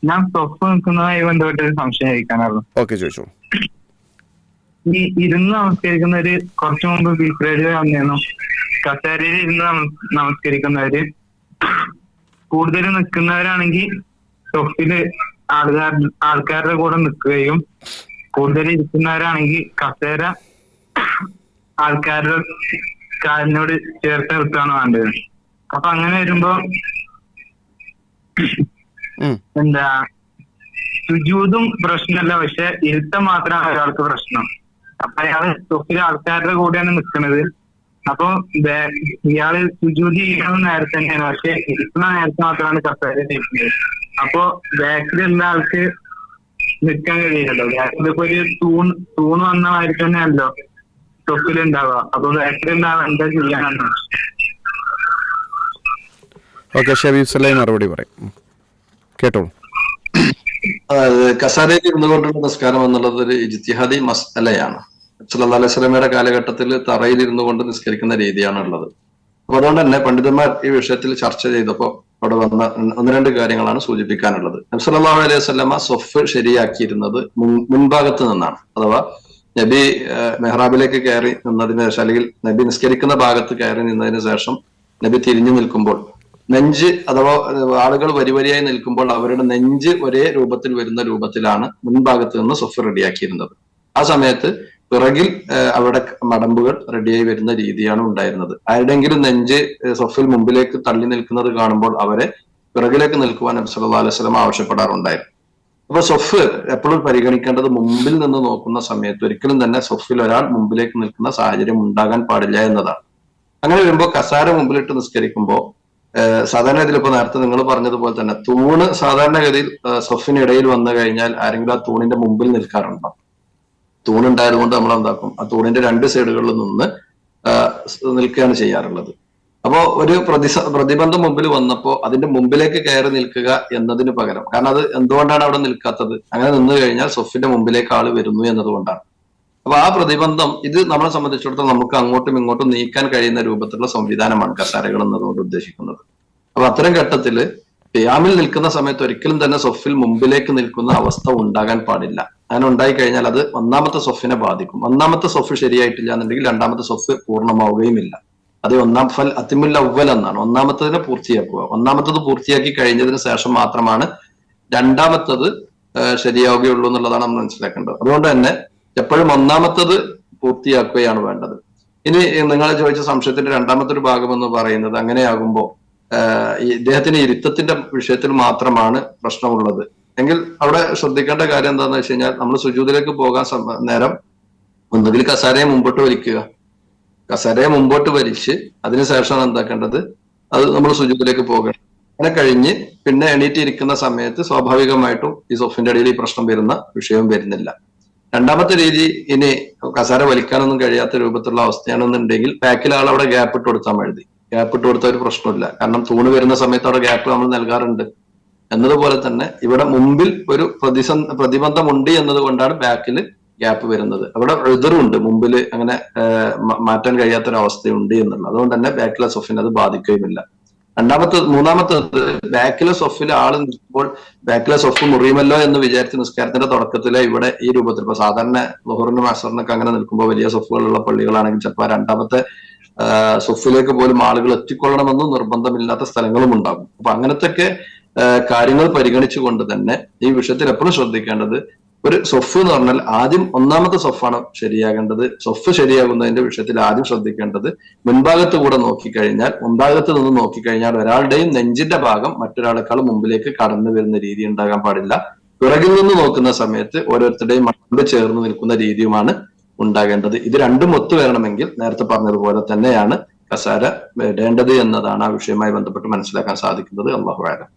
ഞാൻ തൊപ്പ് നിൽക്കുന്നതുമായി ബന്ധപ്പെട്ട് ഒരു സംശയം ചോദിക്കാനായിരുന്നു. ഓക്കെ, ചോദിച്ചോ. ഈ ഇരുന്ന് നമസ്കരിക്കുന്നവര് കുറച്ചു മുമ്പ് ബീഫ്രേഡിൽ വന്നിരുന്നു. കസേരയിൽ ഇരുന്ന് നമസ്കരിക്കുന്നവര് കൂടുതൽ നിൽക്കുന്നവരാണെങ്കിൽ തൊപ്പില് ആൾക്കാരുടെ കൂടെ നിൽക്കുകയും കൂടുതൽ ഇരിക്കുന്നവരാണെങ്കിൽ കസേര ആൾക്കാരുടെ കാലിനോട് ചേർത്ത് നിർത്തുകയാണ് വേണ്ടത്. അപ്പൊ അങ്ങനെ വരുമ്പോ എന്താ സുജൂദും പ്രശ്നമല്ല, പക്ഷെ ഇരുത്തം മാത്രമാണ് ഒരാൾക്ക് പ്രശ്നം. അപ്പൊ അയാള് തൊപ്പില് ആൾക്കാരുടെ കൂടെയാണ് നിൽക്കുന്നത്. അപ്പൊ ഇയാള് സുജൂദ് ചെയ്യണമെന്ന് നേരത്തെ തന്നെയാണ്, പക്ഷെ ഇരിക്കുന്ന നേരത്തെ മാത്രമാണ് കസേര ഇരിക്കുന്നത്. അപ്പൊ ബാക്കിലുള്ള ആൾക്ക് നിൽക്കാൻ കഴിയില്ലല്ലോ. ബാക്കിലിപ്പോ ഒരു തൂണ് വന്ന മാതിരി തന്നെയല്ലോ തൊപ്പിലുണ്ടാവുക. അപ്പൊ ബാക്കിലുണ്ടാവുക എന്താ ചെയ്യാനാണ്? ഓക്കെ, ഷബീബ് സലൈം മറുപടി പറയും, കേട്ടോളൂ. അതായത് കസാരയിൽ ഇരുന്നുകൊണ്ടുള്ള നിസ്കാരം എന്നുള്ളത് ഒരു ഇജ്തിഹാദി മസ്അലയാണ്. സല്ലല്ലാഹു അലൈഹി വസല്ലമയുടെ കാലഘട്ടത്തിൽ തറയിൽ ഇരുന്നു കൊണ്ട് നിസ്കരിക്കുന്ന രീതിയാണ് ഉള്ളത്. അപ്പൊ അതുകൊണ്ട് തന്നെ പണ്ഡിതന്മാർ ഈ വിഷയത്തിൽ ചർച്ച ചെയ്തപ്പോൾ അവിടെ വന്ന ഒന്ന് രണ്ട് കാര്യങ്ങളാണ് സൂചിപ്പിക്കാനുള്ളത്. നബി സല്ലല്ലാഹു അലൈഹി വസല്ലമ സ്വഫ് ശരിയാക്കിയിരുന്നത് മുൻഭാഗത്ത് നിന്നാണ്. അഥവാ നബി മെഹ്റാബിലേക്ക് കയറി നിന്നതിന് ശേഷം, അല്ലെങ്കിൽ നബി നിസ്കരിക്കുന്ന ഭാഗത്ത് കയറി നിന്നതിന് ശേഷം നബി തിരിഞ്ഞു നിൽക്കുമ്പോൾ നെഞ്ച്, അഥവാ ആളുകൾ വരിവരിയായി നിൽക്കുമ്പോൾ അവരുടെ നെഞ്ച് ഒരേ രൂപത്തിൽ വരുന്ന രൂപത്തിലാണ് മുൻഭാഗത്ത് നിന്ന് സ്വഫ് റെഡിയാക്കിയിരുന്നത്. ആ സമയത്ത് പിറകിൽ അവരുടെ മടമ്പുകൾ റെഡിയായി വരുന്ന രീതിയാണ് ഉണ്ടായിരുന്നത്. ആരുടെങ്കിലും നെഞ്ച് സ്വഫിൽ മുമ്പിലേക്ക് തള്ളി നിൽക്കുന്നത് കാണുമ്പോൾ അവരെ പിറകിലേക്ക് നിൽക്കുവാൻ നബി സല്ലല്ലാഹു അലൈഹി വസല്ലം ആവശ്യപ്പെടാറുണ്ടായിരുന്നു. അപ്പൊ സ്വഫ് എപ്പോഴും പരിഗണിക്കേണ്ടത് മുമ്പിൽ നിന്ന് നോക്കുന്ന സമയത്ത് ഒരിക്കലും തന്നെ സ്വഫിൽ ഒരാൾ മുമ്പിലേക്ക് നിൽക്കുന്ന സാഹചര്യം ഉണ്ടാകാൻ പാടില്ല എന്നതാണ്. അങ്ങനെ വരുമ്പോൾ കസാര മുമ്പിലിട്ട് നിസ്കരിക്കുമ്പോൾ സാധാരണ ഇതിലിപ്പോ നേരത്തെ നിങ്ങൾ പറഞ്ഞതുപോലെ തന്നെ തൂണ് സാധാരണഗതിയിൽ സ്വഫിനിടയിൽ വന്നു കഴിഞ്ഞാൽ ആരെങ്കിലും ആ തൂണിന്റെ മുമ്പിൽ നിൽക്കാറുണ്ടോ? തൂണുണ്ടായത് കൊണ്ട് നമ്മൾ എന്താക്കും, ആ തൂണിന്റെ രണ്ട് സൈഡുകളിൽ നിന്ന് നിൽക്കുകയാണ് ചെയ്യാറുള്ളത്. അപ്പോ ഒരു പ്രതിബന്ധം മുമ്പിൽ വന്നപ്പോ അതിന്റെ മുമ്പിലേക്ക് കയറി നിൽക്കുക എന്നതിന് പകരം, കാരണം അത് എന്തുകൊണ്ടാണ് അവിടെ നിൽക്കാത്തത്, അങ്ങനെ നിന്ന് കഴിഞ്ഞാൽ സ്വഫിന്റെ മുമ്പിലേക്ക് ആള് വരുന്നു എന്നതുകൊണ്ടാണ്. അപ്പൊ ആ പ്രതിബന്ധം ഇത് നമ്മളെ സംബന്ധിച്ചിടത്തോളം നമുക്ക് അങ്ങോട്ടും ഇങ്ങോട്ടും നീക്കാൻ കഴിയുന്ന രൂപത്തിലുള്ള സംവിധാനമാണ് കസാരകൾ എന്നതുകൊണ്ട് ഉദ്ദേശിക്കുന്നത്. അപ്പൊ അത്തരം ഘട്ടത്തില് ഖിയാമിൽ നിൽക്കുന്ന സമയത്ത് ഒരിക്കലും തന്നെ സ്വഫിൽ മുമ്പിലേക്ക് നിൽക്കുന്ന അവസ്ഥ ഉണ്ടാകാൻ പാടില്ല. അങ്ങനെ ഉണ്ടായി കഴിഞ്ഞാൽ അത് ഒന്നാമത്തെ സ്വഫിനെ ബാധിക്കും. ഒന്നാമത്തെ സ്വഫ് ശരിയായിട്ടില്ല എന്നുണ്ടെങ്കിൽ രണ്ടാമത്തെ സ്വഫ് പൂർണ്ണമാവുകയുമില്ല. അത് ഫൽ അത്തിമുൽ അവ്വൽ എന്നാണ്. ഒന്നാമത്തതിനെ പൂർത്തിയാക്കുക. ഒന്നാമത്തത് പൂർത്തിയാക്കി കഴിഞ്ഞതിന് ശേഷം മാത്രമാണ് രണ്ടാമത്തത് ശരിയാവുകയുള്ളൂ എന്നുള്ളതാണ് നമ്മൾ മനസ്സിലാക്കേണ്ടത്. അതുകൊണ്ട് തന്നെ എപ്പോഴും ഒന്നാമത്തത് പൂർത്തിയാക്കുകയാണ് വേണ്ടത്. ഇനി നിങ്ങൾ ചോദിച്ച സംശയത്തിന്റെ രണ്ടാമത്തെ ഒരു ഭാഗം എന്ന് പറയുന്നത്, അങ്ങനെയാകുമ്പോൾ ഇദ്ദേഹത്തിന് ഇരുത്തത്തിന്റെ വിഷയത്തിൽ മാത്രമാണ് പ്രശ്നമുള്ളത് എങ്കിൽ അവിടെ ശ്രദ്ധിക്കേണ്ട കാര്യം എന്താണെന്ന് വെച്ച് കഴിഞ്ഞാൽ, നമ്മൾ സുജൂദിലേക്ക് പോകാൻ നേരം ഒന്നുകിൽ കസാരയെ മുമ്പോട്ട് വലിക്കുക, കസാരയെ മുമ്പോട്ട് വലിച്ച് അതിനുശേഷമാണ് എന്താക്കേണ്ടത്, അത് നമ്മൾ സുജൂദിലേക്ക് പോകണം. അങ്ങനെ കഴിഞ്ഞ് പിന്നെ എണീറ്റിരിക്കുന്ന സമയത്ത് സ്വാഭാവികമായിട്ടും ഈ സൊഫിന്റെ ഇടയിൽ ഈ പ്രശ്നം വരുന്ന വിഷയവും വരുന്നില്ല. രണ്ടാമത്തെ രീതി, ഇനി കസാര വലിക്കാനൊന്നും കഴിയാത്ത രൂപത്തിലുള്ള അവസ്ഥയാണെന്നുണ്ടെങ്കിൽ ബാക്കിൽ ആൾ അവിടെ ഗ്യാപ്പ് ഇട്ട് കൊടുത്താൽ മതി. ഗ്യാപ്പ് ഇട്ട് കൊടുത്ത ഒരു പ്രശ്നമില്ല. കാരണം തൂണ് വരുന്ന സമയത്ത് അവിടെ ഗ്യാപ്പ് നമ്മൾ നൽകാറുണ്ട്. എന്നതുപോലെ തന്നെ ഇവിടെ മുമ്പിൽ ഒരു പ്രതിബന്ധമുണ്ട് എന്നതുകൊണ്ടാണ് ബാക്കിൽ ഗ്യാപ്പ് വരുന്നത്. അവിടെ എതിറുണ്ട്, മുമ്പിൽ അങ്ങനെ മാറ്റാൻ കഴിയാത്തൊരവസ്ഥയുണ്ട് എന്നുള്ളത്. അതുകൊണ്ട് തന്നെ ബാക്കിലെ സൊഫിനെ അത് ബാധിക്കുകയുമില്ല. മൂന്നാമത്തത്, ബാക്കിലെ സൊഫിൽ ആള് നിൽക്കുമ്പോൾ ബാക്കിലെ സൊഫ് മുറിയുമല്ലോ എന്ന് വിചാരിച്ച് നിസ്കാരത്തിന്റെ തുടക്കത്തില് ഇവിടെ ഈ രൂപത്തിൽ, ഇപ്പൊ സാധാരണ ളുഹറിനും അസറിനൊക്കെ അങ്ങനെ നിൽക്കുമ്പോൾ വലിയ സൊഫുകളുള്ള പള്ളികളാണെങ്കിൽ ചിലപ്പോൾ രണ്ടാമത്തെ സൊഫിലേക്ക് പോലും ആളുകൾ എത്തിക്കൊള്ളണമെന്നും നിർബന്ധമില്ലാത്ത സ്ഥലങ്ങളും ഉണ്ടാകും. അപ്പൊ അങ്ങനത്തെ കാര്യങ്ങൾ പരിഗണിച്ചുകൊണ്ട് തന്നെ ഈ വിഷയത്തിൽ എപ്പോഴും ശ്രദ്ധിക്കേണ്ടത്, ഒരു സൊഫ് എന്ന് പറഞ്ഞാൽ ആദ്യം ഒന്നാമത്തെ സൊഫാണ് ശരിയാകേണ്ടത്. സൊഫ് ശരിയാകുന്നതിന്റെ വിഷയത്തിൽ ആദ്യം ശ്രദ്ധിക്കേണ്ടത് മുൻഭാഗത്ത് കൂടെ നോക്കിക്കഴിഞ്ഞാൽ, മുൻഭാഗത്ത് നിന്ന് നോക്കിക്കഴിഞ്ഞാൽ ഒരാളുടെയും നെഞ്ചിന്റെ ഭാഗം മറ്റൊരാളെക്കാൾ മുമ്പിലേക്ക് കടന്നു വരുന്ന രീതി ഉണ്ടാകാൻ പാടില്ല. പിറകിൽ നിന്ന് നോക്കുന്ന സമയത്ത് ഓരോരുത്തരുടെയും മണ്ണ് ചേർന്ന് നിൽക്കുന്ന രീതിയുമാണ് ഉണ്ടാകേണ്ടത്. ഇത് രണ്ടും ഒത്തു വരണമെങ്കിൽ നേരത്തെ പറഞ്ഞതുപോലെ തന്നെയാണ് കസാര ഇടേണ്ടത് എന്നതാണ് ആ വിഷയവുമായി ബന്ധപ്പെട്ട് മനസ്സിലാക്കാൻ സാധിക്കുന്നത്. അല്ലാഹു അഅലം.